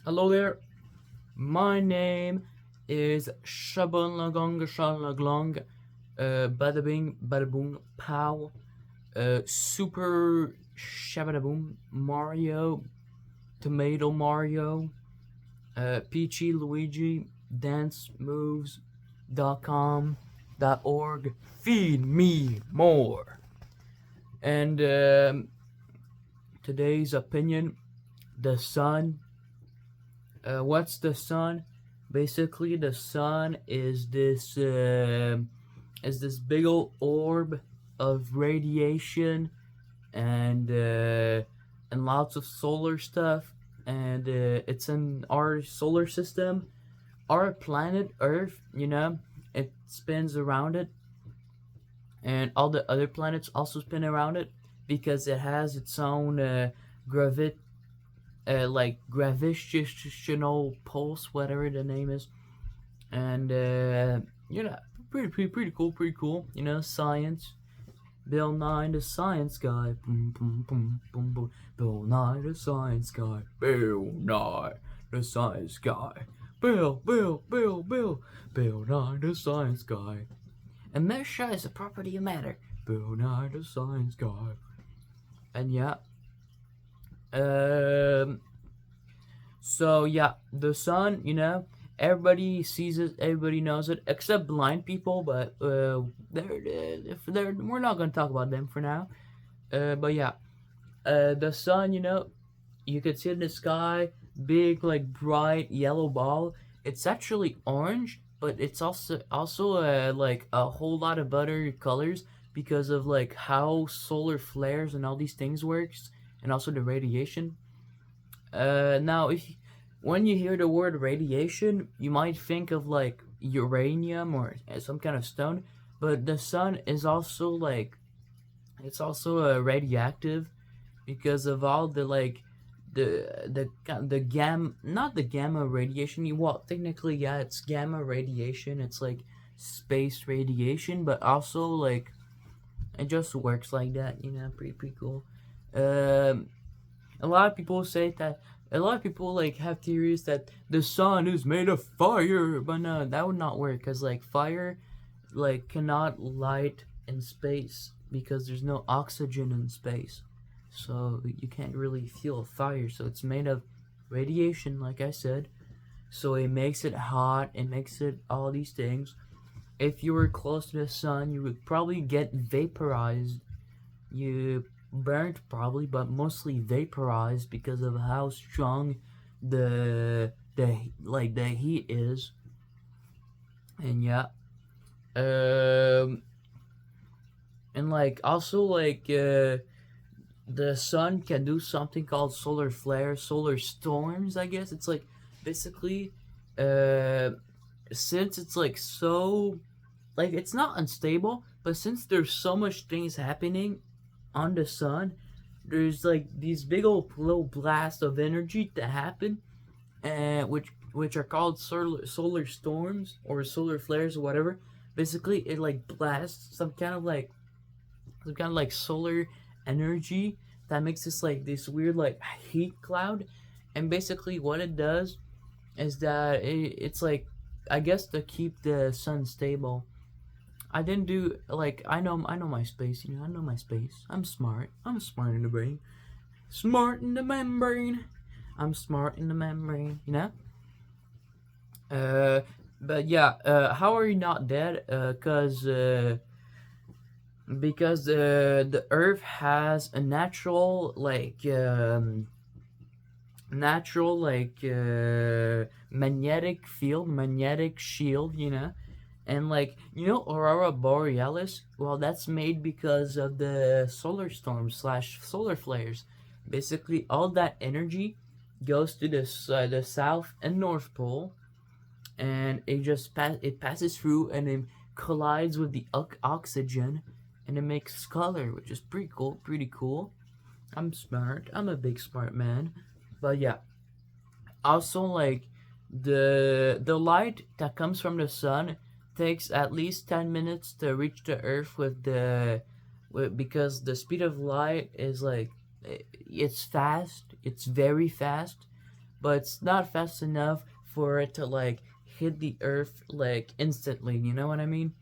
Hello there. My name is Shabon Lagong Shalaglong. Bada bing, bada boom, pow. Super Shabadaboom Mario, Tomato Mario, Peachy Luigi, Dance Moves.com.org. Feed me more. And today's opinion, the sun. What's the sun? Basically, the sun is this big old orb of radiation and lots of solar stuff, and it's in our solar system. Our planet Earth, it spins around it, and all the other planets also spin around it because it has its own gravit like gravitational pulse, whatever the name is, and pretty cool, pretty cool. Science. Bill Nye the Science Guy. Boom, boom, boom, boom, boom. Bill Nye the Science Guy. Bill Nye the Science Guy. Bill Nye the Science Guy. Inertia is a property of matter. Bill Nye the Science Guy. And yeah. So yeah, the sun, everybody sees it, everybody knows it, except blind people. But we're not gonna talk about them for now. But yeah, the sun, you could see in the sky, big like bright yellow ball. It's actually orange, but it's also like a whole lot of other colors because of like how solar flares and all these things works, and also the radiation. Now, if when you hear the word radiation, you might think of like uranium or some kind of stone, but the sun is also like it's also radioactive because of all the like the gamma, not the gamma radiation. Well, technically, yeah, it's gamma radiation. It's like space radiation, but also like it just works like that. Pretty cool. Um, a lot of people say that a lot of people like have theories that the sun is made of fire, but no, that would not work because like fire like cannot light in space because there's no oxygen in space, so you can't really feel fire. So it's made of radiation, like I said. So it makes it hot. It makes it all these things. If you were close to the sun, you would probably get vaporized. You burnt probably, but mostly vaporized because of how strong the heat is. And yeah, um, and like also like the sun can do something called solar flares, solar storms. I guess it's like basically, uh, since it's like so like it's not unstable, but since there's so much things happening on the sun, there's like these big old little blasts of energy that happen, which are called solar storms or solar flares or whatever. Basically, it like blasts some kind of like solar energy that makes this weird like heat cloud, and basically what it does is that it's like I guess to keep the sun stable. I didn't do like I know my space. I know my space. I'm smart. I'm smart in the brain. Smart in the membrane. I'm smart in the membrane. Uh, but yeah. How are you not dead? Because the Earth has a natural like magnetic field, magnetic shield. And like aurora borealis, well, that's made because of the solar storms slash solar flares. Basically all that energy goes to the south and north pole, and it passes through and it collides with the oxygen, and it makes color, which is pretty cool. I'm smart. I'm a big smart man. But yeah, also like the light that comes from the sun takes at least 10 minutes to reach the earth because the speed of light is like it's fast, it's very fast, but it's not fast enough for it to like hit the earth like instantly, you know what I mean?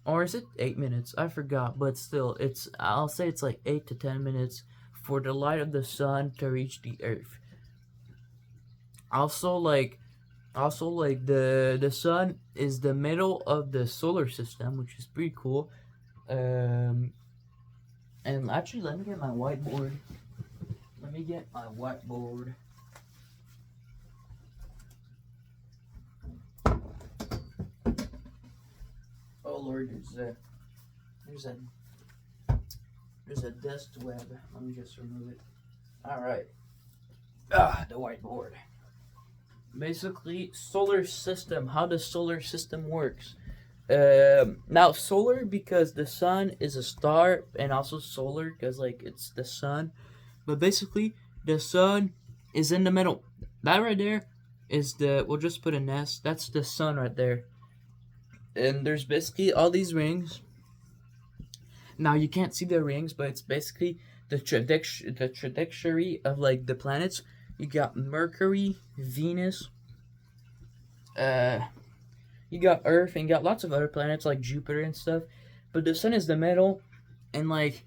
Or is it 8 minutes? I forgot, but still, I'll say it's like 8 to 10 minutes for the light of the sun to reach the earth. Also, like the sun is the middle of the solar system, which is pretty cool. Um, and actually, let me get my whiteboard. Let me get my whiteboard. Oh Lord, there's a dust web. Let me just remove it. All right. The whiteboard. Basically, solar system. How the solar system works. Now solar because the sun is a star, and also solar because like it's the sun. But basically, the sun is in the middle. That right there is the. We'll just put an S. That's the sun right there. And there's basically all these rings. Now you can't see the rings, but it's basically the trajectory of like the planets. You got Mercury, Venus, you got Earth, and you got lots of other planets like Jupiter and stuff. But the sun is the middle, and like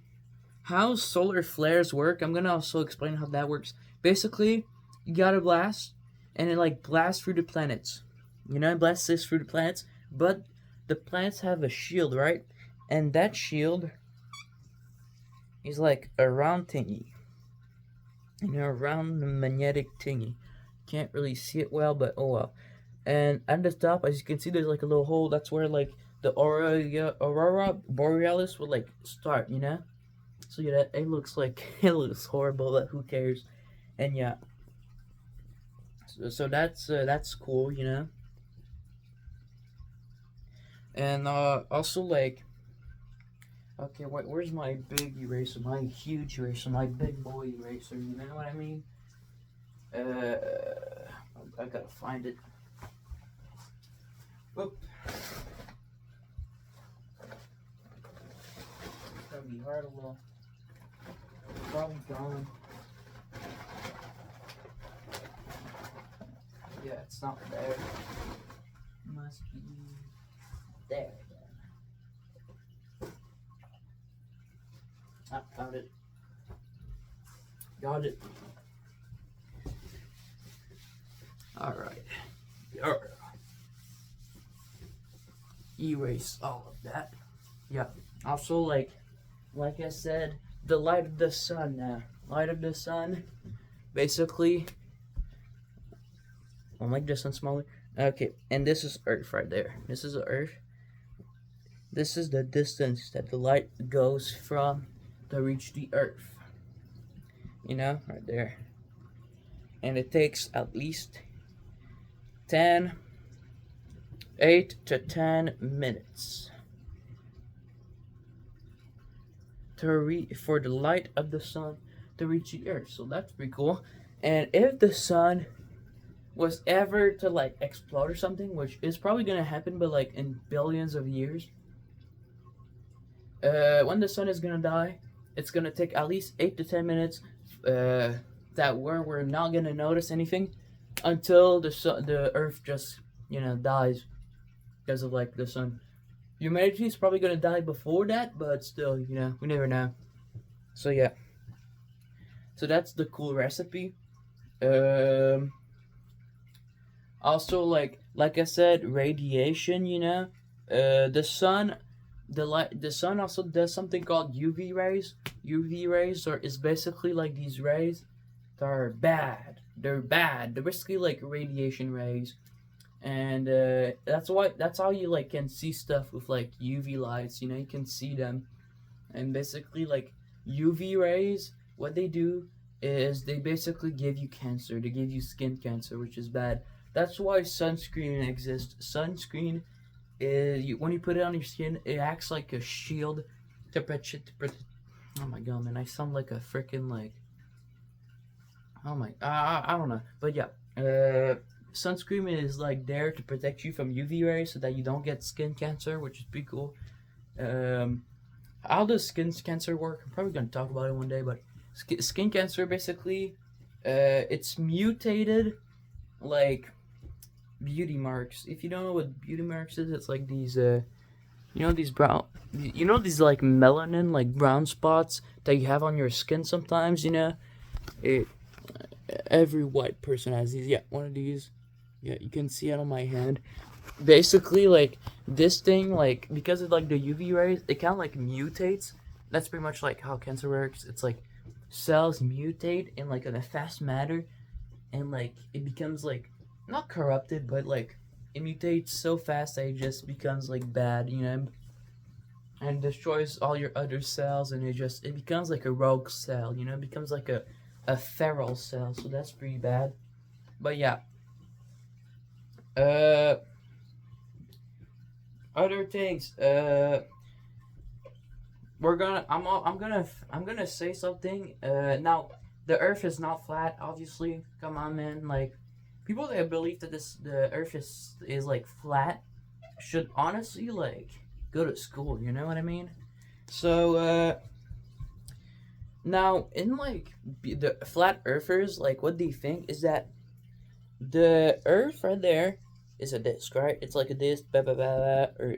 how solar flares work, I'm gonna also explain how that works. Basically, you got a blast, and it like blasts through the planets. You know, it blasts this through the planets, but the planets have a shield, right? And that shield is like a round thingy. You know, a round magnetic thingy. Can't really see it well, but oh well. And at the top, as you can see, there's like a little hole. That's where like the aurora borealis would like start, you know? So yeah, it looks like it looks horrible, but who cares? And yeah, so that's cool, you know. And also like, okay, wait, where's my big eraser, my huge eraser, my big boy eraser? You know what I mean? I gotta find it. Whoop. It's gonna be hard a little. Probably gone. Yeah, it's not there. Must be there then. Ah, found it. Got it. Alright. Erase all of that. Yeah. Also, like I said, the light of the sun now. Light of the sun, basically. I'll make this one smaller. Okay, and this is Earth right there. This is Earth. This is the distance that the light goes from to reach the Earth. You know, right there. And it takes at least 8 to 10 minutes for the light of the sun to reach the Earth. So that's pretty cool. And if the sun was ever to like explode or something, which is probably gonna happen, but like in billions of years, when the sun is gonna die, it's gonna take at least 8 to 10 minutes that we're not gonna notice anything until the Earth just, you know, dies because of like the sun. Humanity is probably gonna die before that, but still, you know, we never know. So yeah. So that's the cool recipe. Also, like I said, radiation. You know, the sun also does something called UV rays. UV rays is basically like these rays that are bad. They're bad. They're basically like radiation rays, and that's how you like can see stuff with like UV lights. You know, you can see them, and basically like UV rays, what they do is they basically give you cancer. They give you skin cancer, which is bad. That's why sunscreen exists. Sunscreen is when you put it on your skin, it acts like a shield to protect. Oh my god, man! I sound like a freaking like. Oh my, I don't know, but yeah. Sunscreen is like there to protect you from UV rays so that you don't get skin cancer, which is pretty cool. How does skin cancer work? I'm probably gonna talk about it one day, but skin cancer basically It's mutated like beauty marks. If you don't know what beauty marks is, it's like these these brown, these like melanin, like brown spots that you have on your skin sometimes. It every white person has these. Yeah, one of these. Yeah, you can see it on my hand. Basically, like this thing, like because of like the UV rays, it kind of like mutates. That's pretty much like how cancer works. It's like cells mutate in a fast manner, and like it becomes like not corrupted, but like it mutates so fast that it just becomes like bad, and destroys all your other cells, and it becomes like a rogue cell, it becomes like a feral cell, so that's pretty bad. But yeah, uh, other things, I'm gonna say something. Now the Earth is not flat, obviously. Come on, man. Like people that believe that the Earth is like flat should honestly like go to school. You know what I mean? So now in like the flat earthers, like what they think is that the Earth right there is a disc, right? It's like a disc, blah, blah, blah, blah,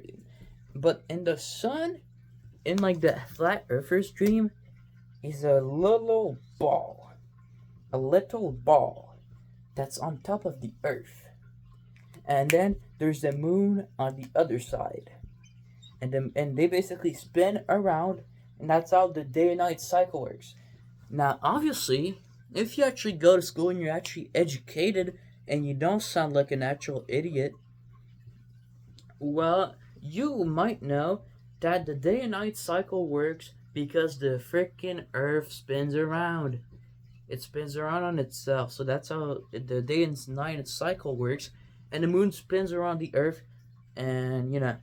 but in the sun, in like the flat earthers dream, is a little ball that's on top of the Earth, and then there's the moon on the other side, and they basically spin around, and that's how the day and night cycle works. Now, obviously, if you actually go to school and you're actually educated and you don't sound like an actual idiot, well, you might know that the day and night cycle works because the freaking Earth spins around. It spins around on itself. So that's how the day and night cycle works. And the moon spins around the Earth, and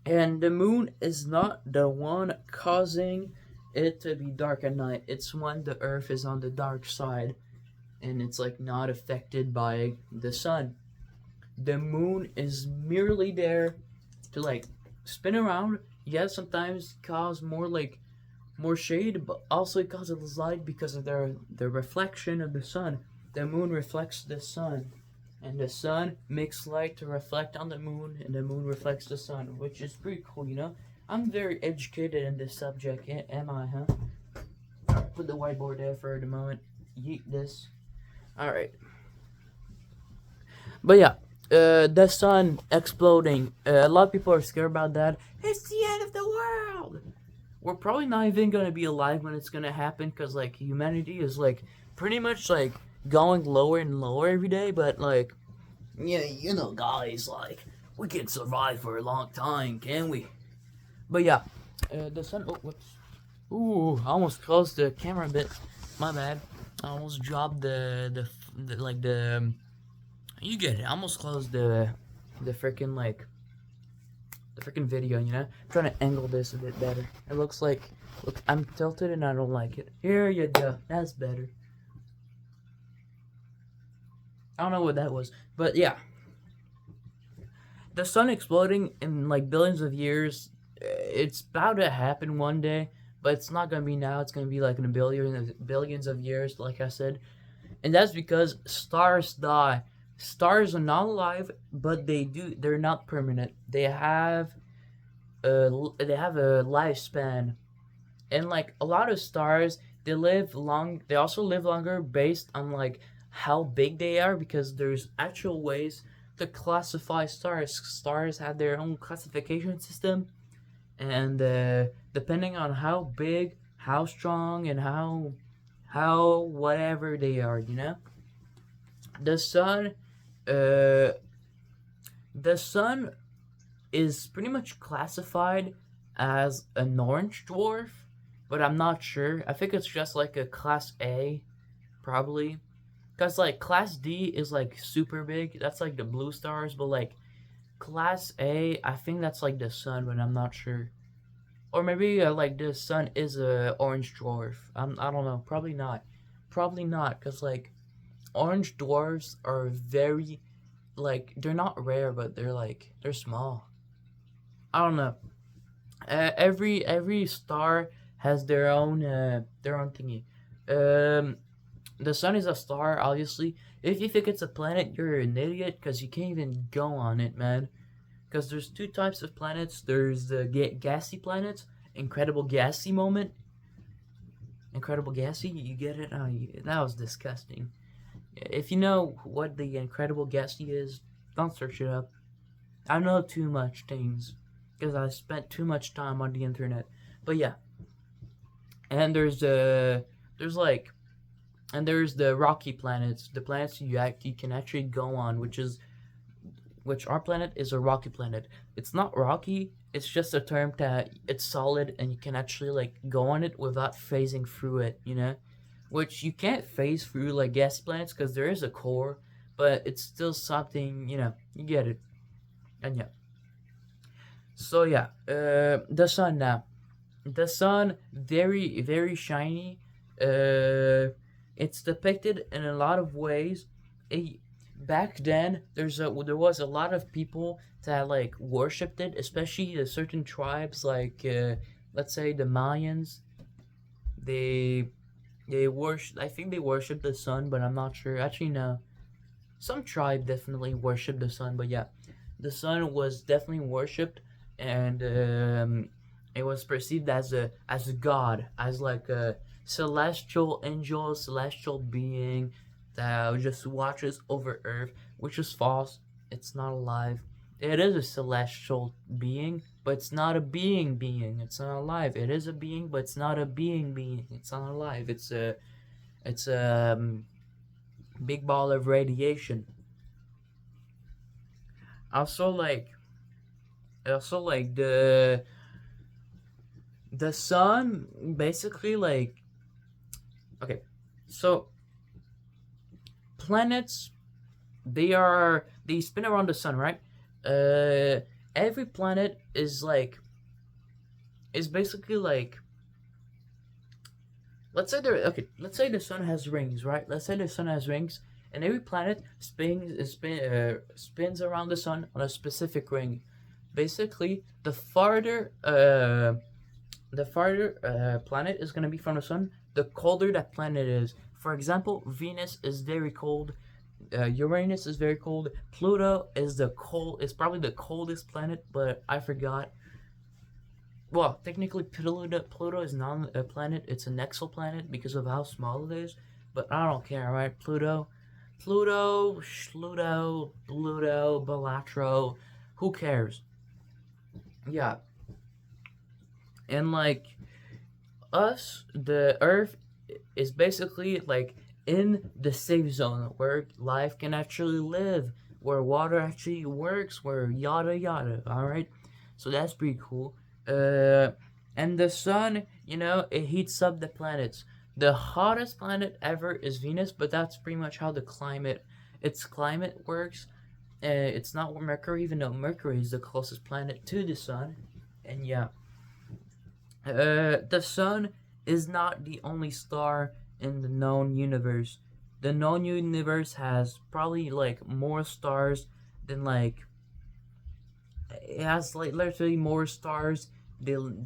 and the moon is not the one causing it to be dark at night. It's when the Earth is on the dark side, and it's like not affected by the sun. The moon is merely there to like spin around. Yes, sometimes cause more shade, but also it causes light because of the reflection of the sun. The moon reflects the sun, and the sun makes light to reflect on the moon, and the moon reflects the sun, which is pretty cool. I'm very educated in this subject, am I, huh? Put the whiteboard there for the moment. Yeet this. Alright. But yeah, the sun exploding. A lot of people are scared about that. It's the end of the world. We're probably not even gonna be alive when it's gonna happen, because like humanity is like pretty much like going lower and lower every day. But like, yeah, guys, like we can survive for a long time, can we? But yeah, the sun. Oh, whoops. Ooh, I almost closed the camera a bit. My bad. I almost dropped you get it. I almost closed the freaking like the freaking video. I'm trying to angle this a bit better. It looks like look I'm tilted and I don't like it. Here you go. That's better. I don't know what that was, but yeah. The sun exploding in like billions of years. It's about to happen one day, but it's not gonna be now. It's gonna be like in billions of years, like I said, and that's because stars die. Stars are not alive, but they're not permanent. They have a lifespan, and like a lot of stars, they live long. They also live longer based on like how big they are, because there's actual ways to classify stars. Stars have their own classification system, and depending on how big, how strong, and how whatever they are, the sun, uh, the sun is pretty much classified as an orange dwarf, but I'm not sure. I think it's just like a class A, probably. Because like class D is like super big. That's like the blue stars, but like class A, I think that's like the sun, but I'm not sure. Or maybe like the sun is a orange dwarf. I don't know. Probably not. Probably not, because like orange dwarfs are very like they're not rare, but they're small. I don't know. Every star has their own thingy. Um, The sun is a star, obviously. If you think it's a planet, you're an idiot because you can't even go on it, man. Because there's two types of planets. There's the gassy planets, incredible gassy moment. Incredible gassy, you get it? Oh, that was disgusting. If you know what the incredible gassy is, don't search it up. I know too much things because I spent too much time on the internet. But yeah, and there's the rocky planets, the planets you can actually go on, which our planet is a rocky planet. It's not rocky. It's just a term that it's solid and you can actually like go on it without phasing through it. Which you can't phase through like gas planets because there is a core, but it's still something. You get it. And yeah. So yeah, the sun now. The sun, very very shiny. It's depicted in a lot of ways. Back then, there was a lot of people that like worshipped it, especially certain tribes like let's say the Mayans. They worship. I think they worship the sun, but I'm not sure. Actually, no. Some tribe definitely worshipped the sun, but yeah, the sun was definitely worshipped, and it was perceived as a god, as like a celestial angel, celestial being that just watches over Earth, which is false. It's not alive. It is a celestial being, but it's not a being. It's not alive. It is a being, but it's not a being. It's not alive. It's a big ball of radiation. Also, like the sun, basically like okay, so planets they spin around the sun, right? Every planet is basically like, let's say the sun has rings, right? Let's say the sun has rings, and every planet spins around the sun on a specific ring. Basically, the farther planet is gonna be from the sun, the colder that planet is. For example, Venus is very cold. Uranus is very cold. Pluto is probably the coldest planet, but I forgot. Well, technically, Pluto is not a planet; it's an exoplanet because of how small it is. But I don't care, right? Schluto, Balatro, who cares? Yeah, and like us, the Earth is basically like in the safe zone where life can actually live, where water actually works, where yada yada. All right, so that's pretty cool. Uh, and the sun, it heats up the planets. The hottest planet ever is Venus, but that's pretty much how its climate works. It's not Mercury, even though Mercury is the closest planet to the sun. And yeah, the sun is not the only star in the known universe. The known universe has probably like more stars than like it has like literally more stars than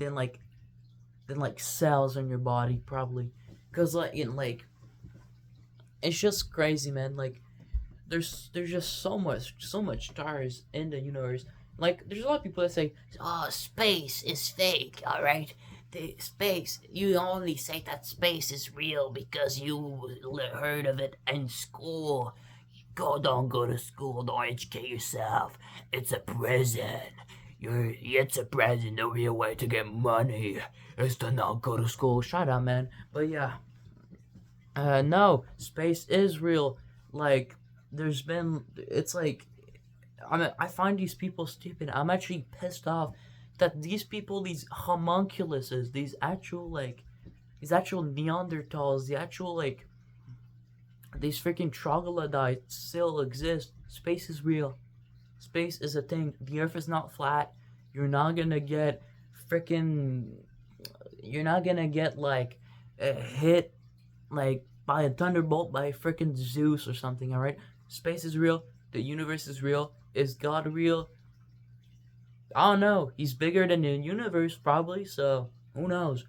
cells in your body probably, because it's just crazy, man. Like there's just so much stars in the universe. Like there's a lot of people that say, "Oh, space is fake." All right, the space. You only say that space is real because you heard of it in school. Don't go to school. Don't educate yourself. It's a prison. It's a prison. The real way to get money is to not go to school. Shut up, man. But yeah, no, space is real. Like, it's like, I find these people stupid. I'm actually pissed off that these people, these homunculuses, these actual Neanderthals, these freaking troglodytes still exist. Space is real. Space is a thing. The Earth is not flat. You're not gonna get freaking. You're not gonna get hit by a thunderbolt by freaking Zeus or something. All right. Space is real. The universe is real. Is God real? I don't know. He's bigger than the universe probably. So who knows?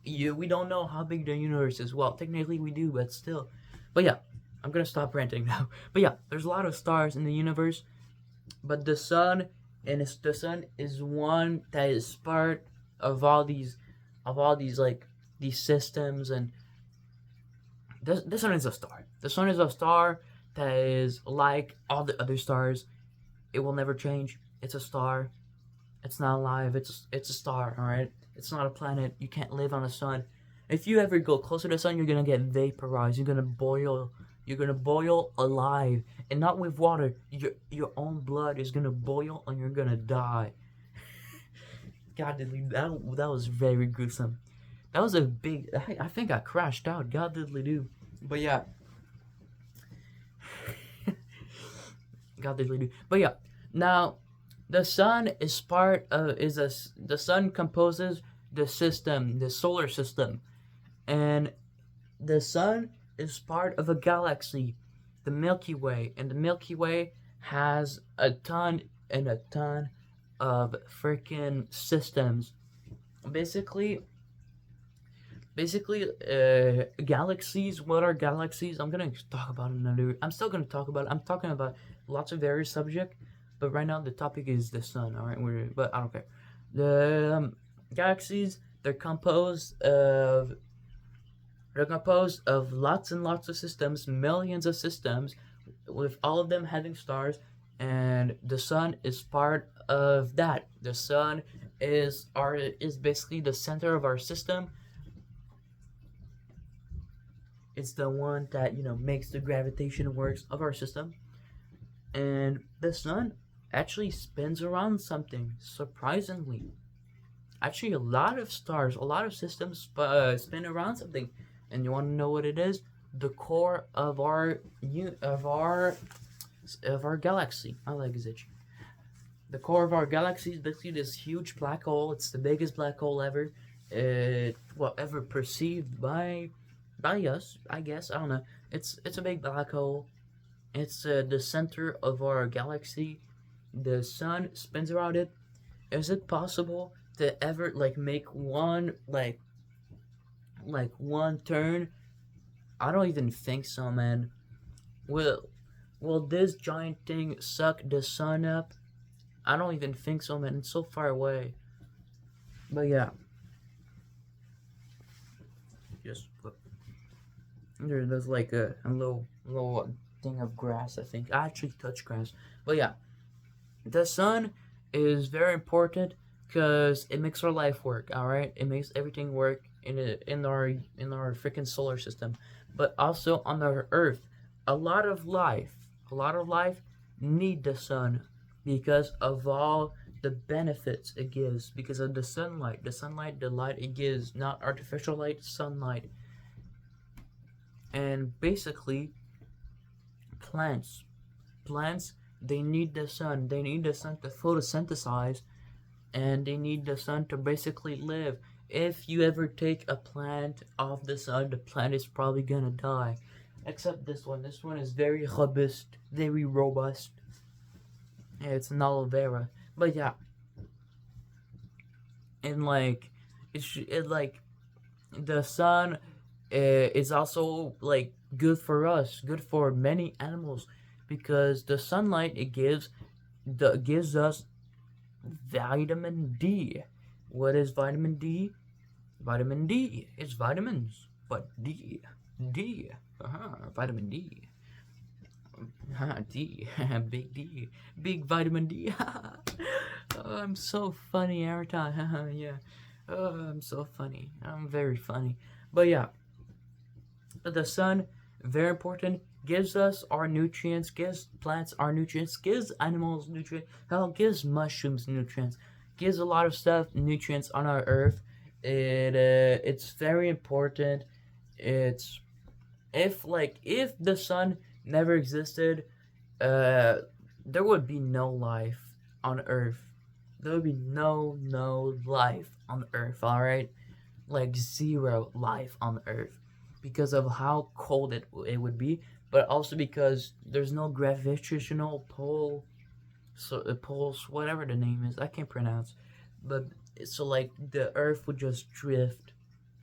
We don't know how big the universe is. Well, technically we do, but still, But yeah, I'm gonna stop ranting now. But yeah, there's a lot of stars in the universe, but the sun, the sun is one that is part of all these like these systems, and the sun is a star. The sun is a star that is like all the other stars. It will never change. It's a star. It's not alive. It's a star. All right. It's not a planet. You can't live on the sun. If you ever go closer to the sun, you're gonna get vaporized. You're gonna boil. You're gonna boil alive, and not with water. Your own blood is gonna boil, and you're gonna die. God, that was very gruesome. That was a big. I think I crashed out. God diddly do. But yeah, God diddly do. But yeah, now the sun is part of the sun composes the system, the solar system, and the sun is part of a galaxy, the Milky Way, and the Milky Way has a ton and a ton of freaking systems. Basically, galaxies. What are galaxies? I'm gonna talk about another. I'm still gonna talk about. I'm talking about lots of various subject, but right now the topic is the sun. All right, but I don't care. The galaxies. They're composed of lots and lots of systems, millions of systems, with all of them having stars, and the sun is part of that. The sun is basically the center of our system. It's the one that makes the gravitation works of our system, and the sun actually spins around something surprisingly. Actually, a lot of stars, a lot of systems spin around something, and you want to know what it is? The core of our galaxy. My leg is itchy. The core of our galaxy is basically this huge black hole. It's the biggest black hole ever, ever perceived by us. I guess I don't know. It's a big black hole. It's the center of our galaxy. The sun spins around it. Is it possible to ever make one one turn? I don't even think so, man. Will this giant thing suck the sun up? I don't even think so, man. It's so far away. But yeah. Just look. There's like a little thing of grass, I think. I actually touch grass. But yeah. The sun is very important because it makes our life work, alright? It makes everything work in our freaking solar system. But also on our earth. A lot of life need the sun because of all the benefits it gives, because of the sunlight, the light it gives, not artificial light, sunlight. And basically, plants, they need the sun. They need the sun to photosynthesize, and they need the sun to basically live. If you ever take a plant off the sun, the plant is probably gonna die. Except this one. This one is very robust, very robust. It's an aloe vera. But yeah. And the sun is also good for us, good for many animals, because the sunlight it gives us vitamin D. What is vitamin D? Vitamin D is vitamins, but D, vitamin D. D, big D, big vitamin D. Oh, I'm so funny every time. Yeah. Oh, I'm so funny. I'm very funny. But yeah, the sun, very important. Gives us our nutrients. Gives plants our nutrients. Gives animals nutrients. Hell, gives mushrooms nutrients. Gives a lot of stuff nutrients on our earth. It's very important. It's if the sun never existed, there would be no life on Earth. There would be no life on Earth. All right, zero life on Earth, because of how cold it would be, but also because there's no gravitational pull. So pulse, whatever the name is, I can't pronounce, but so the Earth would just drift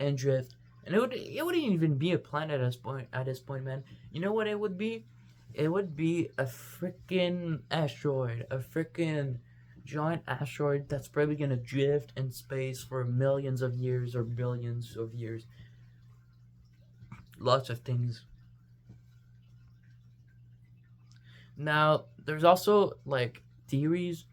and drift And it wouldn't even be a planet at this point. At this point, man. You know what it would be? It would be a freaking asteroid, a freaking giant asteroid that's probably gonna drift in space for millions of years or billions of years. Lots of things. Now, there's also like theories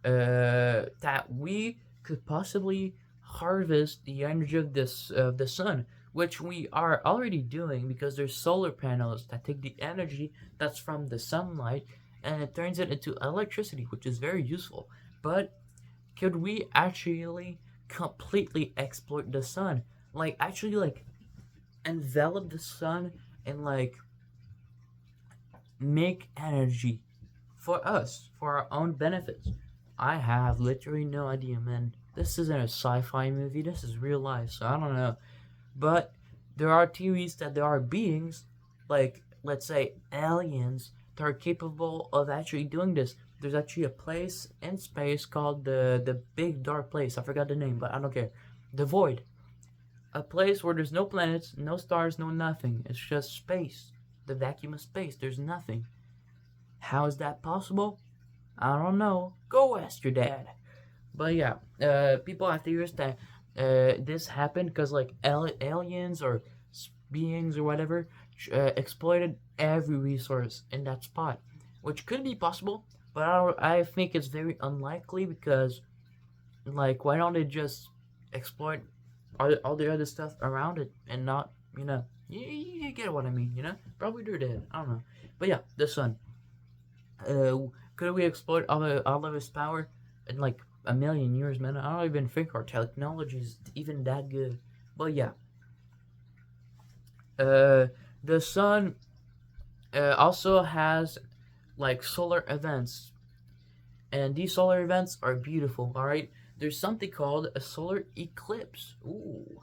that we could possibly harvest the energy of this of the sun, which we are already doing because there's solar panels that take the energy that's from the sunlight and it turns it into electricity, which is very useful. But could we actually completely exploit the sun? Like actually like envelop the sun and like make energy for us, for our own benefits. I have literally no idea, man. This isn't a sci-fi movie. This is real life, so I don't know. But there are theories that there are beings, like let's say aliens, that are capable of actually doing this. There's actually a place in space called the big dark place. I forgot the name, but I don't care. The void. A place where there's no planets, no stars, no nothing. It's just space. The vacuum of space. There's nothing. How is that possible? I don't know. Go ask your dad. But yeah, people have theories that this happened because like aliens or beings or whatever exploited every resource in that spot, which could be possible, but I think it's very unlikely because like why don't they just exploit all the other stuff around it and not you get what I mean, probably they're dead, I don't know. But yeah, the sun, uh, could we exploit all of its power in like a million years, man? I don't even think our technology is even that good. But yeah, uh, the sun also has like solar events, and these solar events are beautiful. All right, there's something called a solar eclipse. Ooh,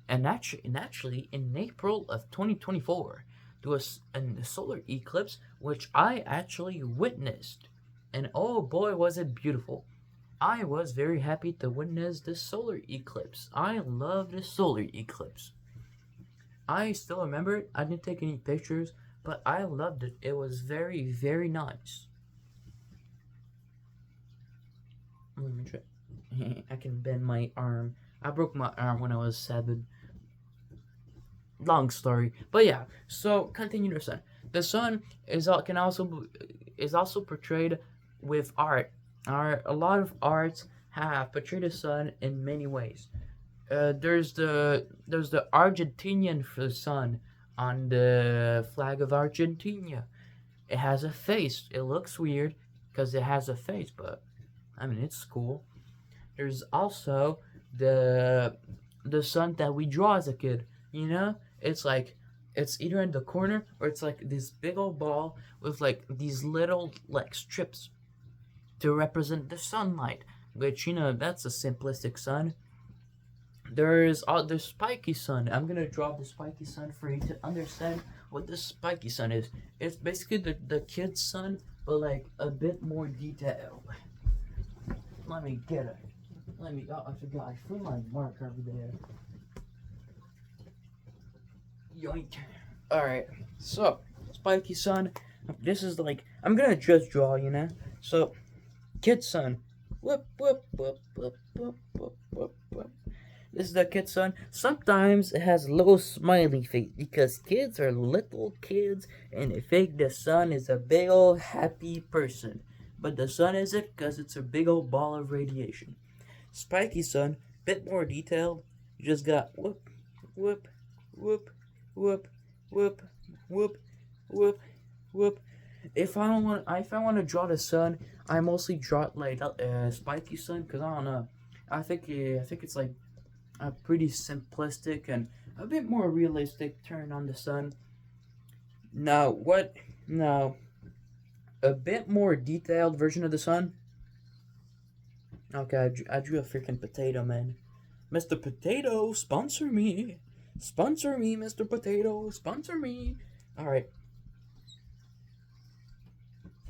and actually in April of 2024, there was a solar eclipse which I actually witnessed, and oh boy, was it beautiful! I was very happy to witness this solar eclipse. I love this solar eclipse. I still remember it. I didn't take any pictures, but I loved it. It was very, very nice. Let me try. I can bend my arm. I broke my arm when I was 7. Long story, but yeah. So continue the sun. The sun can also is also portrayed with art. A lot of arts have portrayed the sun in many ways. There's the Argentinian sun on the flag of Argentina. It has a face. It looks weird because it has a face, but I mean it's cool. There's also the the sun that we draw as a kid. It's like it's either in the corner or it's like this big old ball with like these little like strips to represent the sunlight, which that's a simplistic sun. There's the spiky sun. I'm gonna draw the spiky sun for you to understand what the spiky sun is. It's basically the kid's sun, but like a bit more detailed. Let me get it. Oh, I forgot. I threw my marker over there. Yoink. Alright, so, spiky sun. This is like, I'm gonna just draw, So, kid sun. Whoop, whoop, whoop, whoop, whoop, whoop, whoop, whoop. This is the kid sun. Sometimes it has a little smiley face because kids are little kids and they think the sun is a big old happy person. But the sun isn't because it's a big old ball of radiation. Spiky sun, bit more detailed. You just got whoop, whoop, whoop, whoop, whoop, whoop, whoop, whoop. If I want to draw the sun, I mostly draw it like spiky sun because I don't know. I think it's like a pretty simplistic and a bit more realistic turn on the sun. Now what? Now a bit more detailed version of the sun. Okay, I drew a freaking potato, man. Mr. Potato, sponsor me. Sponsor me, Mr. Potato. Sponsor me. Alright.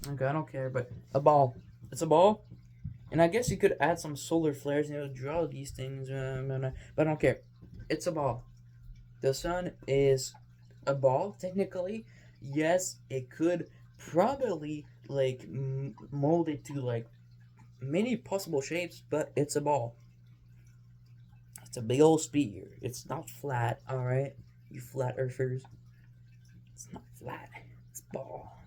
Okay, I don't care, but a ball. It's a ball. And I guess you could add some solar flares and it would draw these things. But I don't care. It's a ball. The sun is a ball, technically. Yes, it could probably like mold it to like many possible shapes, but it's a ball. It's a big old sphere. It's not flat, alright? You flat earthers. It's not flat. It's ball.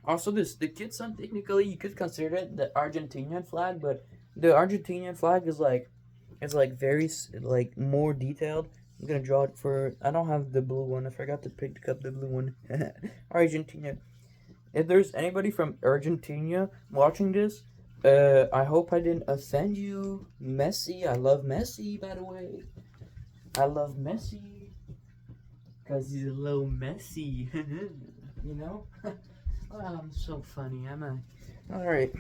Also, this the kid sun, technically you could consider it the Argentinian flag, but the Argentinian flag is like very like more detailed. I'm gonna draw it for. I don't have the blue one. I forgot to pick up the blue one. Argentina. If there's anybody from Argentina watching this, I hope I didn't offend you. Messi, I love Messi, by the way. I love Messi because he's a little messy. You know? Oh, I'm so funny, am I? Alright.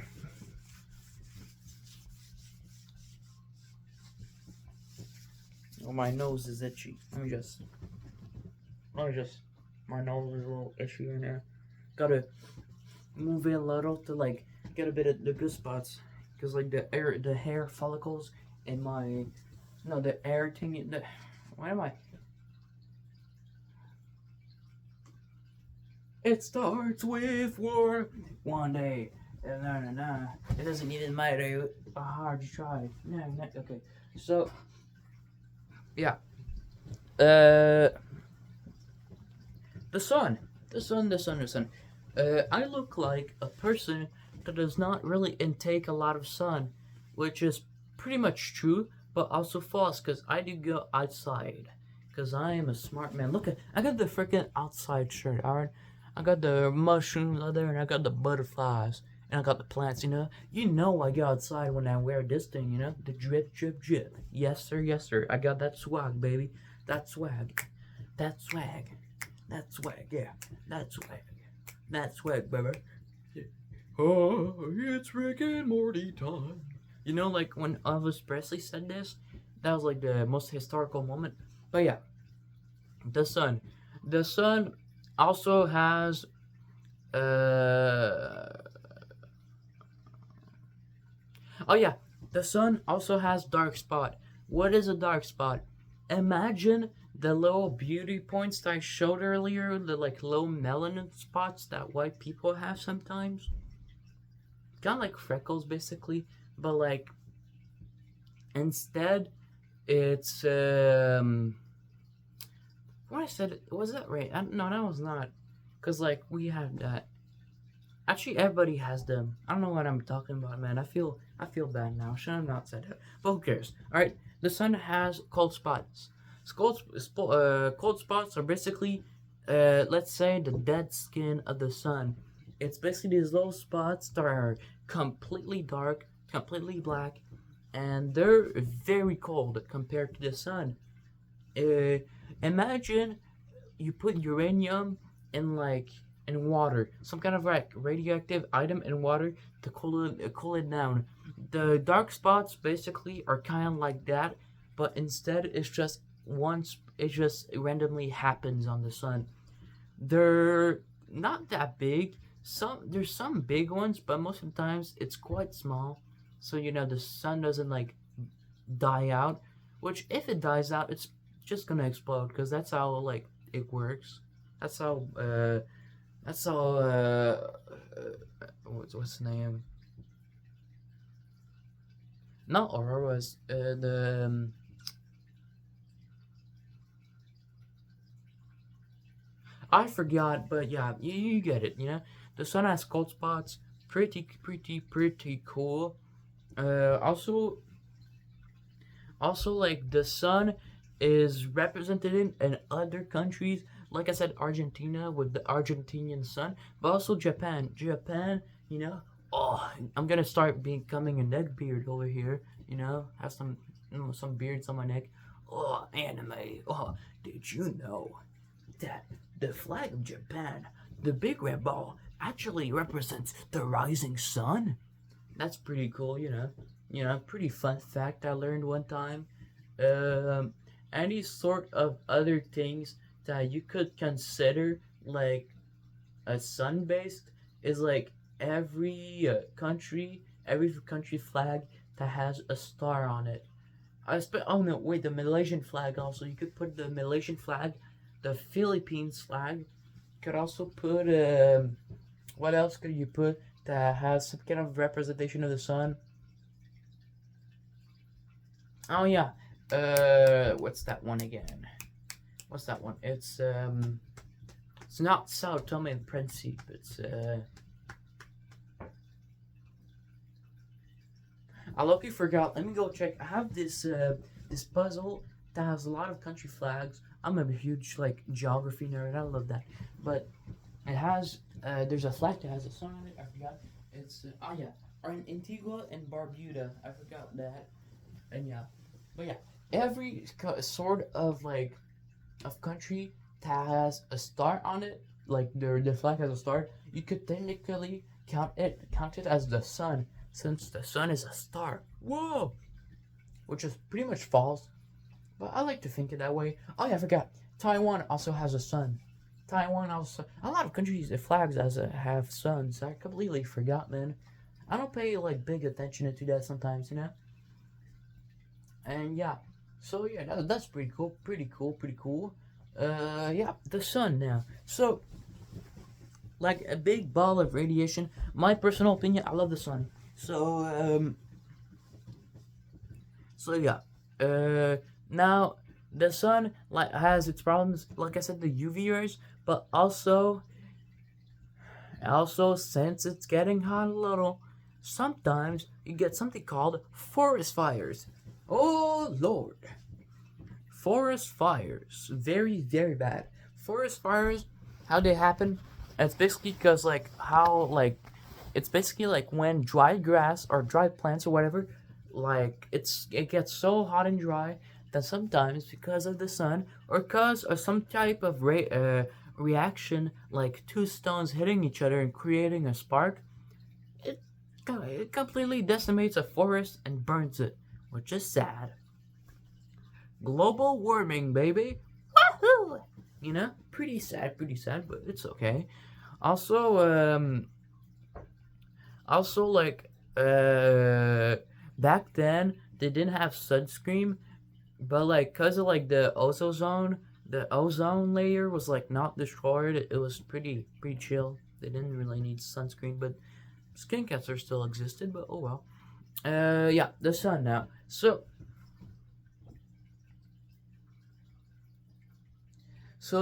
Oh, my nose is itchy. Let me just. My nose is a little itchy right now. Gotta move it a little to like get a bit of the good spots, cause like the hair follicles in my, no, the air thing. Why am I? It starts with war one day. It doesn't even matter how hard you try. Okay. So yeah. Uh, the sun, the sun. I look like a person that does not really intake a lot of sun, which is pretty much true, but also false because I do go outside. Because I am a smart man. Look at, I got the freaking outside shirt, alright? I got the mushrooms out there, and I got the butterflies, and I got the plants, you know? You know I go outside when I wear this thing, you know? The drip, drip, drip. Yes, sir, yes, sir. I got that swag, baby. That swag. That swag. That swag, yeah. That swag. That swag, baby. Oh, it's Rick and Morty time. You know, like when Elvis Presley said this, that was like the most historical moment. But yeah, the sun. The sun also has oh yeah, the sun also has dark spot. What is a dark spot? Imagine the little beauty points that I showed earlier, the like low melanin spots that white people have sometimes. Kind of like freckles basically, but like instead it's what I said, was that right? No, that was not, because like we have that. Actually, everybody has them. I don't know what I'm talking about, man. I feel bad now. Should have not said that. But who cares? All right. The sun has cold spots. Cold spots are basically, let's say, the dead skin of the sun. It's basically these little spots that are completely dark, completely black, and they're very cold compared to the sun. Uh, Imagine you put uranium in like in water, some kind of like radioactive item in water to cool it down. The dark spots basically are kind of like that, but instead it's just once it just randomly happens on the sun. They're not that big. There's some big ones, but most of the times it's quite small. So the sun doesn't like die out. Which if it dies out, it's just gonna explode because that's how like it works. That's how that's how what's the name? Not Aurora's the I forgot, but yeah, you get it. The sun has cold spots. Pretty cool. Also, like the sun is represented in other countries. Like I said, Argentina with the Argentinian sun, but also Japan. Japan, oh, I'm gonna start becoming a neck beard over here. Have some beards on my neck. Oh, anime. Oh, did you know that the flag of Japan, the big red ball, actually represents the rising sun? That's pretty cool, pretty fun fact I learned one time. Um, any sort of other things that you could consider like a sun based is like every country flag that has a star on it. Oh no, wait, the Malaysian flag also. You could put the Malaysian flag, the Philippines flag. Could also put what else could you put that has some kind of representation of the sun? Oh yeah. What's that one again? What's that one? It's not Sao Tome and Principe. I luckily forgot. Let me go check. I have this puzzle that has a lot of country flags. I'm a huge like geography nerd. I love that. But it has there's a flag that has a sun on it. I forgot. It's oh yeah, or in Antigua and Barbuda. I forgot that. And yeah, but yeah, every sort of like of country that has a star on it, like the flag has a star, you could technically count it as the sun, since the sun is a star. Whoa, which is pretty much false, but I like to think it that way. Oh yeah, I forgot. Taiwan also has a sun. Taiwan also a lot of countries the flags have suns. I completely forgot, man. I don't pay like big attention to that sometimes, you know. And yeah, so yeah, that's pretty cool, pretty cool, pretty cool. Yeah, the sun now. So, like a big ball of radiation. My personal opinion, I love the sun. So yeah. Now the sun like has its problems. Like I said, the UV rays, but also since it's getting hot a little, sometimes you get something called forest fires. Oh Lord. Forest fires. Very, very bad. Forest fires, how they happen? It's basically because it's basically like when dry grass or dry plants or whatever, like it gets so hot and dry that sometimes because of the sun or because of some type of reaction, like two stones hitting each other and creating a spark, it it completely decimates a forest and burns it, which is sad. Global warming, baby. Woohoo! You know, pretty sad, but it's okay. Also, also like back then they didn't have sunscreen, but like cause of like the ozone layer was like not destroyed. It was pretty chill. They didn't really need sunscreen, but skin cancer still existed. But oh well. Yeah, the sun now. So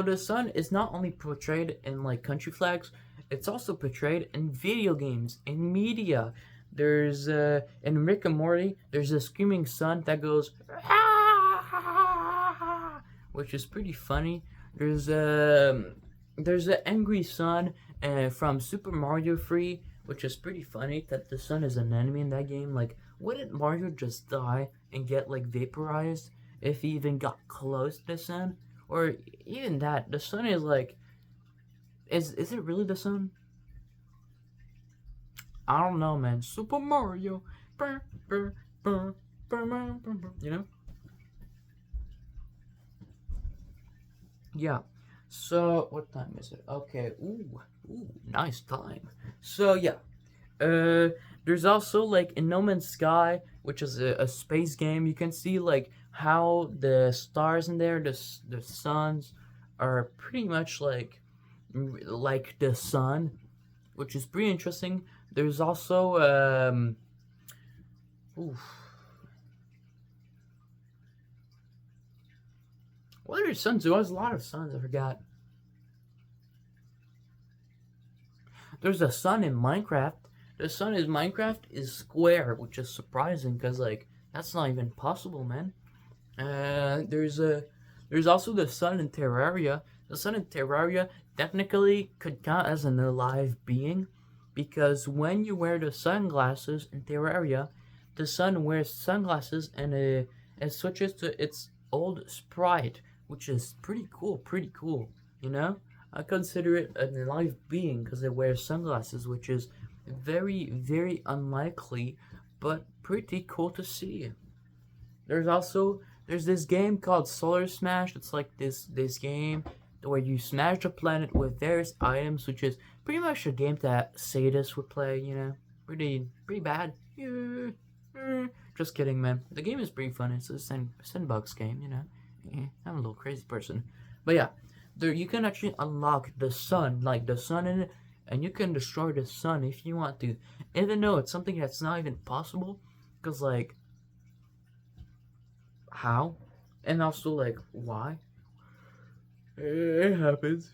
the sun is not only portrayed in like country flags, it's also portrayed in video games, in media. There's in Rick and Morty, there's a screaming sun that goes "Ah!" which is pretty funny. There's an angry sun from Super Mario Free, which is pretty funny that the sun is an enemy in that game. Like, wouldn't Mario just die and get like vaporized if he even got close to the sun? Or even that, the sun is like, is it really the sun? I don't know, man. Super Mario, you know? Yeah. So what time is it? Okay. Ooh, nice time. So yeah. Uh, there's also like in No Man's Sky, which is a space game. You can see like how the stars in there, the suns, are pretty much like the sun, which is pretty interesting. There's also oof, what are suns? There was a lot of suns. I forgot. There's a sun in Minecraft. The sun in Minecraft is square, which is surprising because like that's not even possible, man. There's also the sun in Terraria. The sun in Terraria technically could count as an alive being because when you wear the sunglasses in Terraria, the sun wears sunglasses and it switches to its old sprite, which is pretty cool. Pretty cool, you know. I consider it an alive being because it wears sunglasses, which is very, very unlikely, but pretty cool to see. There's this game called Solar Smash. It's like this game where you smash a planet with various items, which is pretty much a game that sadists would play. You know, pretty bad. Yeah, Just kidding, man. The game is pretty fun. It's a sandbox game, you know. I'm a little crazy person, but yeah, there you can actually unlock the sun, like the sun in it, and you can destroy the sun if you want to, even though it's something that's not even possible. Cause like how, and also like why it happens.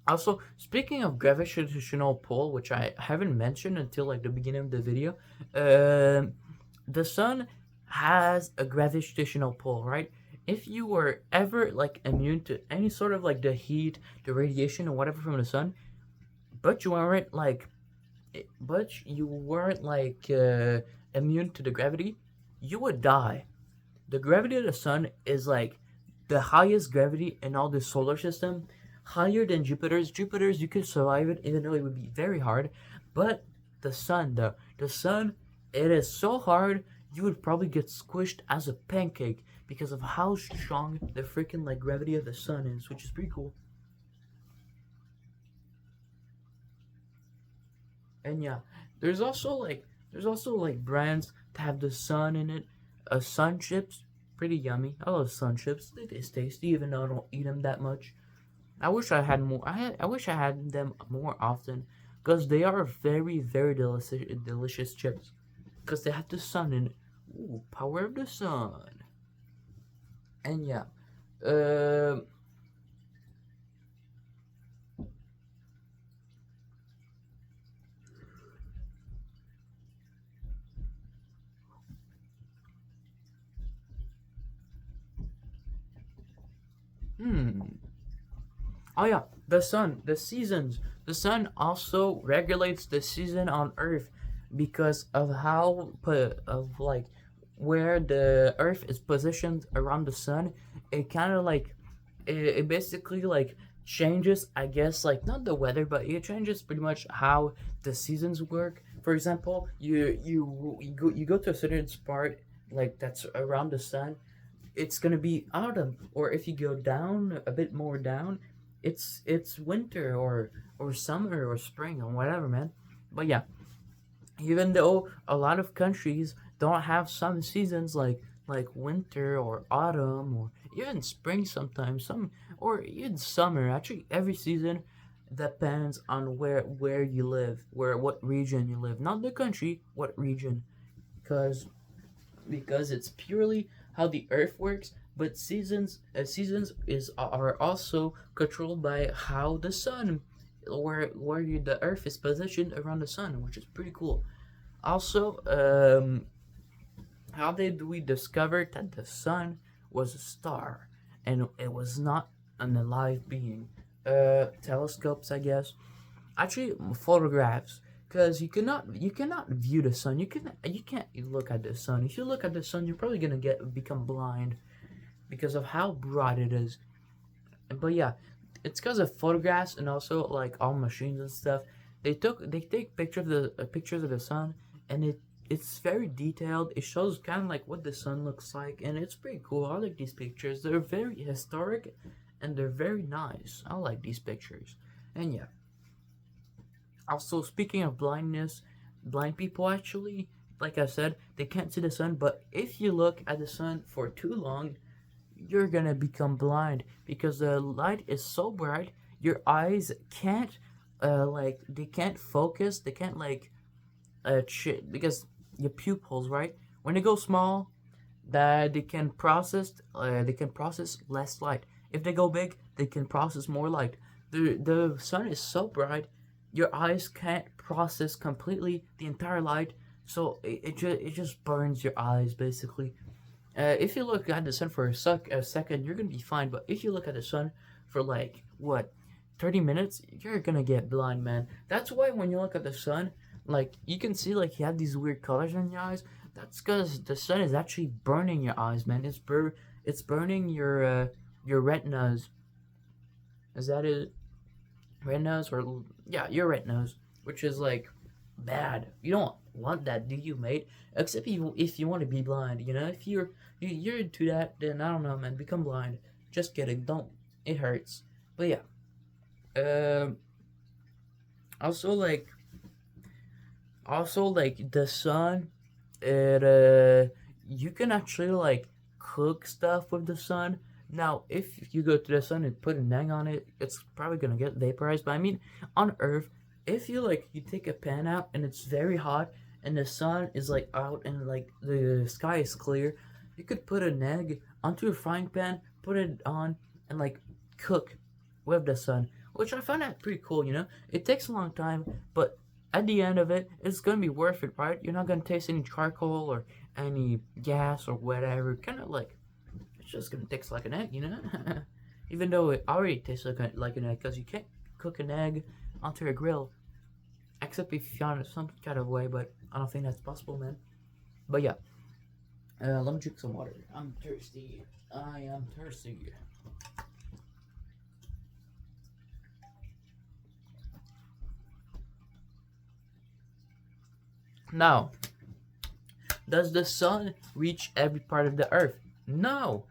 Also, speaking of gravitational pull, which I haven't mentioned until like the beginning of the video, the sun has a gravitational pull, right? If you were ever like immune to any sort of like the heat, the radiation, or whatever from the sun, but you weren't like, immune to the gravity, you would die. The gravity of the sun is like the highest gravity in all the solar system, higher than Jupiter's. Jupiter's, you could survive it, even though it would be very hard. But the sun, it is so hard you would probably get squished as a pancake because of how strong the freaking like gravity of the sun is, which is pretty cool. And yeah, there's also like brands that have the sun in it. Sun chips, pretty yummy. I love sun chips. They taste tasty, even though I don't eat them that much. I wish I had more. I wish I had them more often, because they are very very delicious chips. Because they have the sun in it. Ooh, power of the sun. And yeah, uh, hmm. Oh yeah, the sun, the seasons. The sun also regulates the season on Earth because of of like where the Earth is positioned around the sun. It kind of like it basically like changes, I guess, like not the weather, but it changes pretty much how the seasons work. For example, you go to a certain spot like that's around the sun, it's gonna be autumn, or if you go down a bit more down, it's winter or summer or spring or whatever, man. But yeah, even though a lot of countries don't have some seasons like winter or autumn or even spring sometimes, some or even summer. Actually, every season depends on where you live, where what region you live, not the country, what region, because it's purely how the earth works. But seasons is are also controlled by how the sun, the earth is positioned around the sun, which is pretty cool. Also, how did we discover that the sun was a star and it was not an alive being? Telescopes, I guess. Actually, photographs, because you cannot view the sun. You can't look at the sun. If you look at the sun, you're probably gonna become blind because of how bright it is. But yeah, it's because of photographs and also like all machines and stuff. They take pictures of the sun, and it's very detailed. It shows kind of like what the sun looks like, and it's pretty cool. I like these pictures. They're very historic, and they're very nice. I like these pictures. And yeah, also speaking of blindness, blind people actually, like I said, they can't see the sun. But if you look at the sun for too long, you're gonna become blind because the light is so bright your eyes can't they can't focus, they can't because your pupils, right, when they go small, that they can process less light. If they go big, they can process more light. The sun is so bright your eyes can't process completely the entire light, so it just burns your eyes basically. If you look at the sun for a second, you're gonna be fine. But if you look at the sun for like what, 30 minutes, you're gonna get blind, man. That's why when you look at the sun, like you can see like you have these weird colors in your eyes. That's because the sun is actually burning your eyes, man. It's burning your retinas. Is that it? Retinas or yeah, your retinas, which is like bad. You don't want that, do you, mate? Except if you want to be blind, If you're into that, then I don't know, man. Become blind. Just kidding. Don't. It hurts. But yeah. Also like Also, like the sun, it you can actually like cook stuff with the sun. Now, if you go to the sun and put an egg on it, it's probably gonna get vaporized. But I mean, on Earth, if you like you take a pan out and it's very hot and the sun is like out and like the sky is clear, you could put an egg onto a frying pan, put it on, and like cook with the sun, which I find that pretty cool. It takes a long time, but at the end of it, it's gonna be worth it, right? You're not gonna taste any charcoal or any gas or whatever. Kind of like it's just gonna taste like an egg. Even though it already tastes like an egg, because you can't cook an egg onto a grill, except if you found it some kind of way. But I don't think that's possible, man. But yeah, let me drink some water. I'm thirsty. I am thirsty. Now, does the sun reach every part of the earth? No.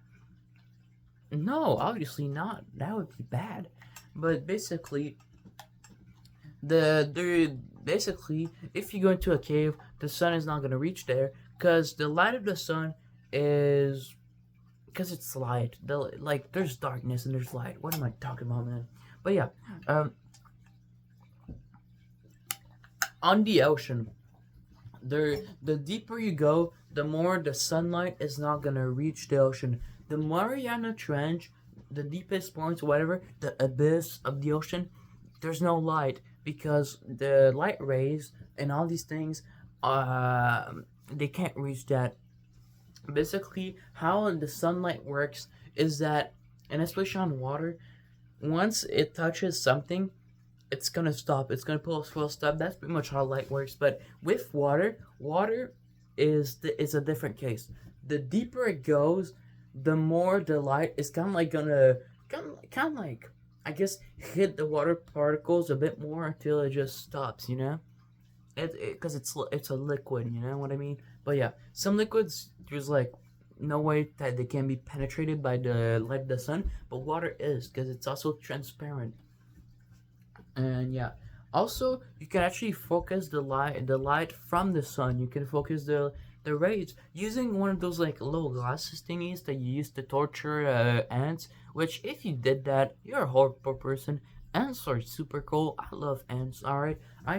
No, obviously not. That would be bad. But basically, basically, if you go into a cave, the sun is not gonna reach there because the light of the sun is because it's light. Like there's darkness and there's light. What am I talking about, man? But yeah, um, on the ocean, the deeper you go, the more the sunlight is not gonna reach the ocean. The Mariana Trench, the deepest points, whatever, the abyss of the ocean, there's no light because the light rays and all these things, they can't reach that. Basically, how the sunlight works is that, and especially on water, once it touches something, it's gonna stop. It's gonna pull a full stop. That's pretty much how light works. But with water, water is a different case. The deeper it goes, the more the light is kind of like gonna kind of like I guess hit the water particles a bit more until it just stops. It because it's a liquid. You know what I mean? But yeah, some liquids there's like no way that they can be penetrated by the light of the sun, but water is because it's also transparent. And yeah, also you can actually focus the light from the sun. You can focus the rays using one of those like little glasses thingies that you use to torture ants. Which if you did that, you're a horrible person. Ants are super cool. I love ants. All right, I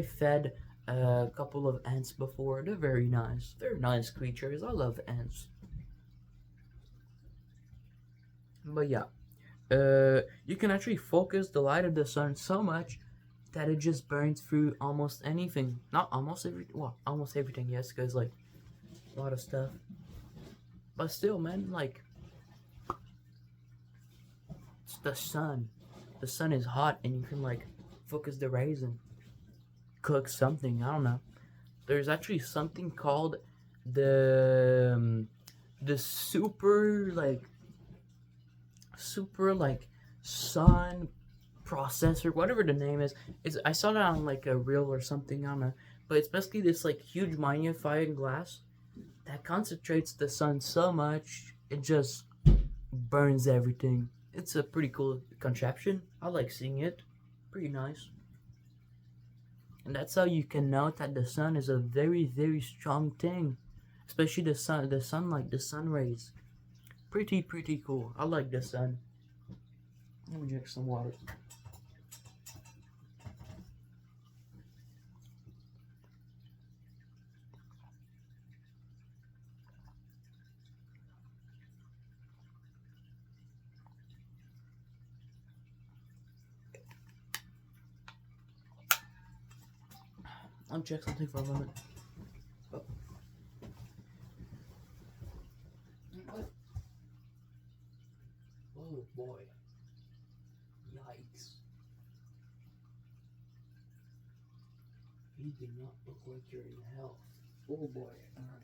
fed a couple of ants before. They're very nice. They're nice creatures. I love ants. But yeah, you can actually focus the light of the sun so much that it just burns through almost anything. Not almost every, well, almost everything, yes, because like a lot of stuff. But still, man, like it's the sun. The sun is hot, and you can like focus the rays and cook something. I don't know. There's actually something called the the super like sun processor, whatever the name is. I saw that on like a reel or something on a, but it's basically this like huge magnifying glass that concentrates the sun so much it just burns everything. It's a pretty cool contraption. I like seeing it. Pretty nice. And that's how you can know that the sun is a very very strong thing, especially the sunlight, the sun rays. Pretty cool. I like the sun. Let me drink some water. I'll check something for a moment. Oh. What? Oh boy. Yikes. You do not look like you're in health. Oh boy. Alright,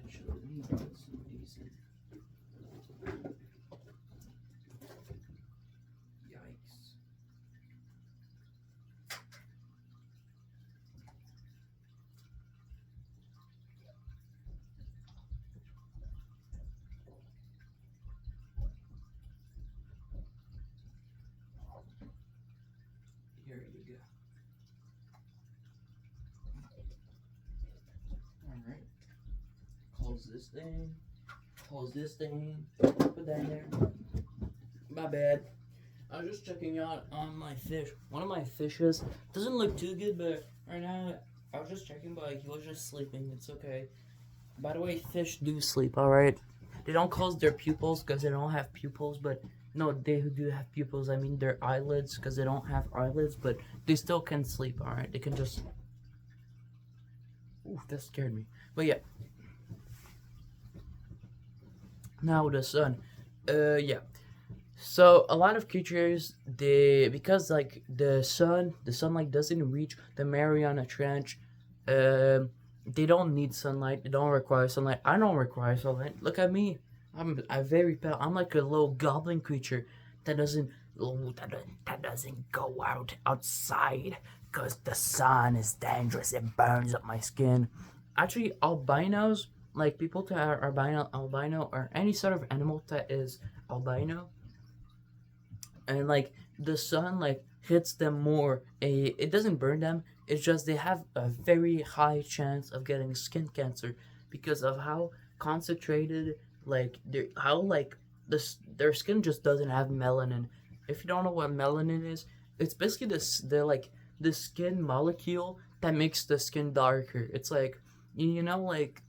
actually, let me put some of these in. Yikes. this thing. Close this thing. Put that in there. My bad. I was just checking out on my fish. One of my fishes doesn't look too good, but right now I was just checking, but he was just sleeping. It's okay. By the way, fish do sleep, alright? They don't close their pupils because they don't have pupils, but no, they do have pupils. I mean, their eyelids because they don't have eyelids, but they still can sleep, alright? They can just. Ooh, that scared me. But yeah. Now the sun. Yeah. So a lot of creatures, because like the sunlight doesn't reach the Mariana Trench. They don't need sunlight. They don't require sunlight. I don't require sunlight. Look at me. I'm very pale. I'm like a little goblin creature that doesn't that doesn't go outside because the sun is dangerous. It burns up my skin. Actually, albinos, like people that are albino or any sort of animal that is albino, and like the sun like hits them more. It doesn't burn them. It's just they have a very high chance of getting skin cancer because of how concentrated like their skin just doesn't have melanin. If you don't know what melanin is, it's basically the skin molecule that makes the skin darker. It's like you know like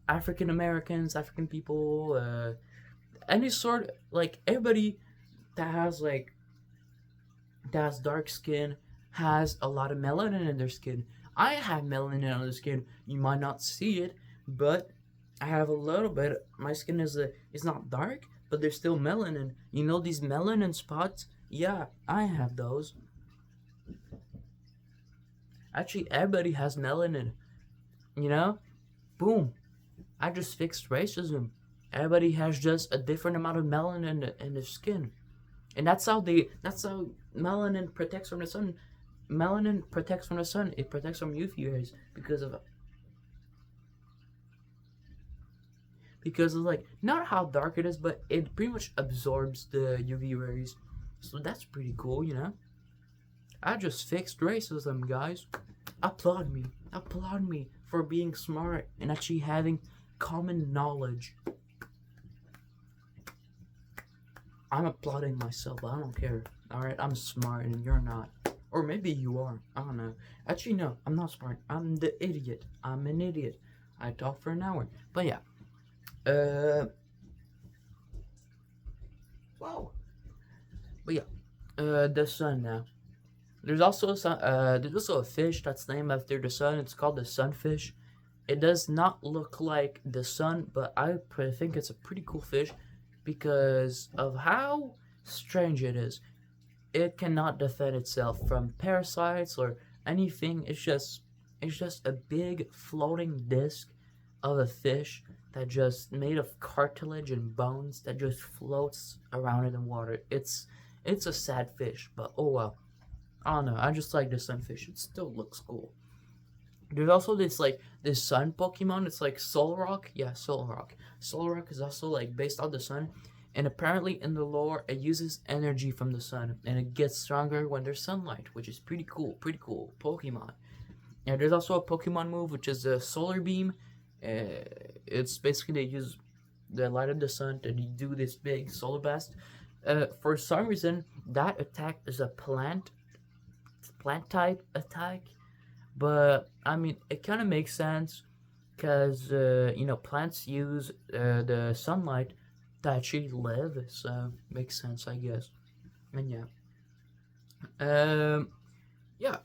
African Americans, African people, any sort like everybody that has dark skin has a lot of melanin in their skin. I have melanin on the skin. You might not see it, but I have a little bit. My skin is not dark, but there's still melanin. You know these melanin spots? Yeah, I have those. Actually, everybody has melanin. You know? Boom. I just fixed racism. Everybody has just a different amount of melanin in their skin. And that's how melanin protects from the sun. Melanin protects from the sun. It protects from UV rays because of like not how dark it is, but it pretty much absorbs the UV rays. So that's pretty cool, you know. I just fixed racism, guys. Applaud me for being smart and actually having common knowledge. I'm applauding myself, but I don't care. Alright, I'm smart and you're not. Or maybe you are. I don't know. Actually, no, I'm not smart. I'm the idiot. I'm an idiot. I talk for an hour. But yeah. Whoa. But yeah. The sun now. There's also a fish that's named after the sun. It's called the sunfish. It does not look like the sun, but I think it's a pretty cool fish because of how strange it is. It cannot defend itself from parasites or anything. It's just a big floating disc of a fish that just made of cartilage and bones that just floats around in the water. It's a sad fish, but oh well. I don't know. I just like the sunfish. It still looks cool. There's also this sun Pokemon. It's like Solrock. Yeah, Solrock. Solrock is also like based on the sun, and apparently in the lore it uses energy from the sun, and it gets stronger when there's sunlight, which is pretty cool. Pretty cool Pokemon. And there's also a Pokemon move which is a Solar Beam. It's basically they use the light of the sun to do this big solar blast. For some reason, that attack is a plant type attack. But I mean, it kind of makes sense because plants use the sunlight to actually live, so makes sense, I guess. And yeah,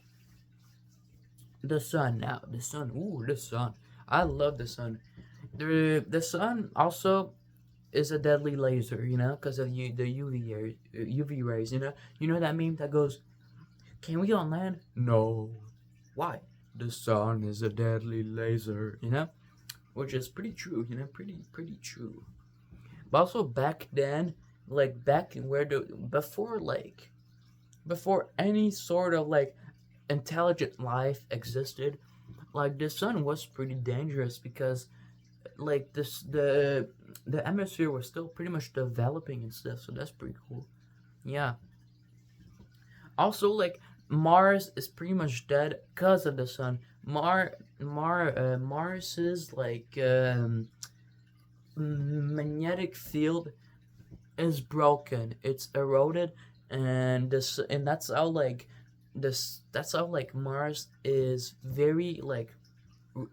the sun now. The sun. Ooh, the sun. I love the sun. The sun also is a deadly laser, because of the UV rays. You know that meme that goes, "Can we on land?" No. Why? The sun is a deadly laser, which is pretty true, pretty true. But also back then, before any sort of intelligent life existed, the sun was pretty dangerous because the atmosphere was still pretty much developing and stuff, so that's pretty cool. Yeah. Also, Mars is pretty much dead because of the sun, Mars's like magnetic field is broken. It's eroded, and that's how like Mars is very like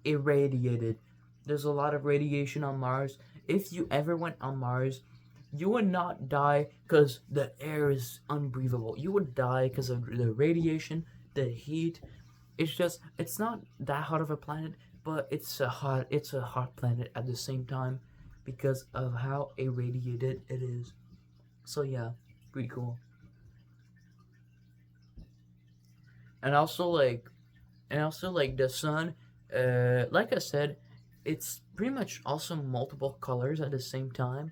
irradiated. There's a lot of radiation on Mars. If you ever went on Mars, you would not die because the air is unbreathable. You would die because of the radiation, the heat. It's not that hot of a planet, but it's a hot planet at the same time because of how irradiated it is. So yeah, pretty cool. And also like the sun, like I said, it's pretty much also multiple colors at the same time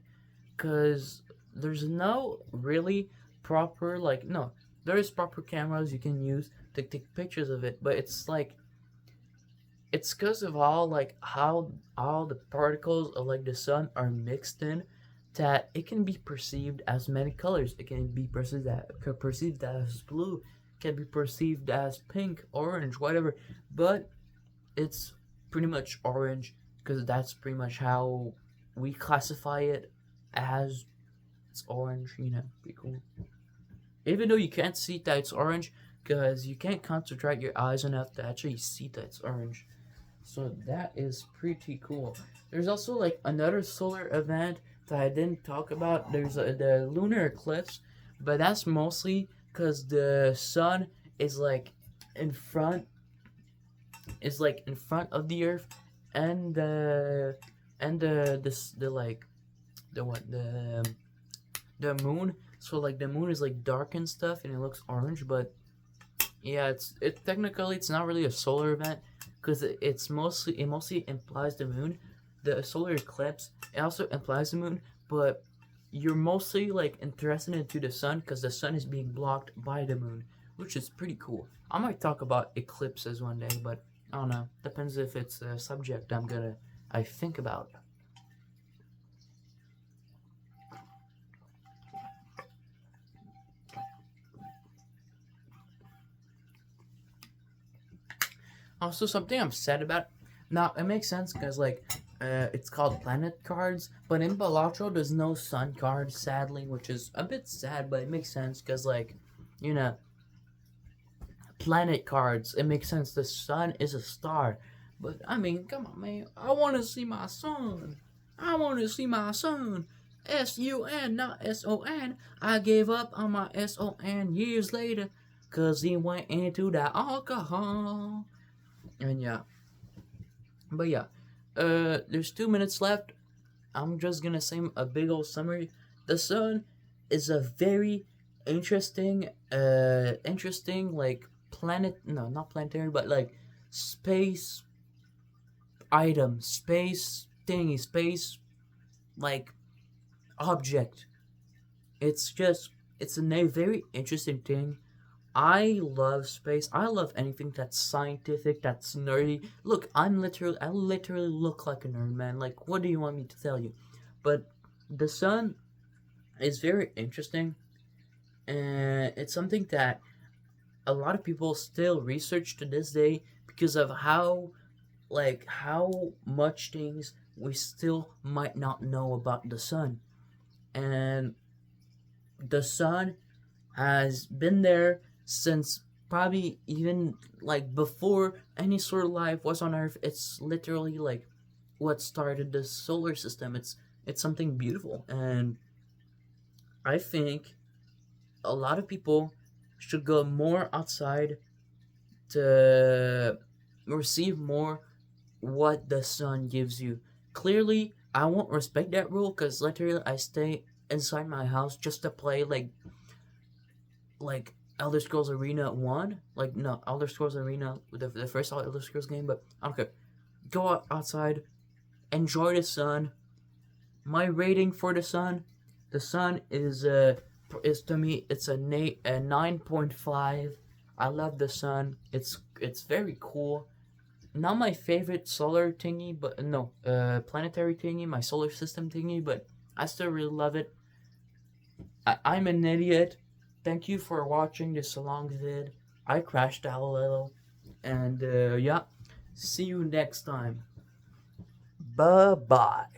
because there's no really proper like no there is proper cameras you can use to take pictures of it, but it's because of all like how all the particles of like the sun are mixed in that it can be perceived as many colors. It can be perceived as blue, can be perceived as pink, orange, whatever, but it's pretty much orange because that's pretty much how we classify it as. It's orange, pretty cool. Even though you can't see that it's orange because you can't concentrate your eyes enough to actually see that it's orange. So that is pretty cool. There's also like another solar event that I didn't talk about. There's the lunar eclipse, but that's mostly because the sun is like in front in front of the earth, and the like the what the moon. So like the moon is like dark and stuff, and it looks orange. But yeah, it technically it's not really a solar event because it mostly implies the moon. The solar eclipse it also implies the moon, but you're mostly like interested into the sun because the sun is being blocked by the moon, which is pretty cool. I might talk about eclipses one day, but I don't know. Depends if it's a subject I think about. Also, something I'm sad about. Now it makes sense because like it's called planet cards, but in Balatro there's no sun card, sadly, which is a bit sad, but it makes sense because like you know planet cards. It makes sense. The sun is a star, but I mean, come on, man. I want to see my son. I want to see my son. SUN, not SON. I gave up on my SON years later because he went into the alcohol. And yeah, but yeah, there's 2 minutes left. I'm just gonna say a big old summary. The sun is a very interesting like planet. No, not planetary, but like space item, space thingy, space like object. It's just it's a very interesting thing. I love space. I love anything that's scientific, that's nerdy. Look, I literally look like a nerd, man. Like, what do you want me to tell you? But the sun is very interesting, and it's something that a lot of people still research to this day because of how much things we still might not know about the sun. And the sun has been there since probably even like before any sort of life was on Earth. It's literally like what started the solar system. It's something beautiful, and I think a lot of people should go more outside to receive more what the sun gives you. Clearly, I won't respect that rule because literally I stay inside my house just to play like Elder Scrolls Arena 1. Like, no, Elder Scrolls Arena, the first Elder Scrolls game, but I don't care. Go outside, enjoy the sun. My rating for the sun is to me, it's a 9.5. I love the sun. It's very cool. Not my favorite solar thingy, but no, planetary thingy, my solar system thingy, but I still really love it. I'm an idiot. Thank you for watching this long vid. I crashed out a little, and yeah. See you next time. Bye bye.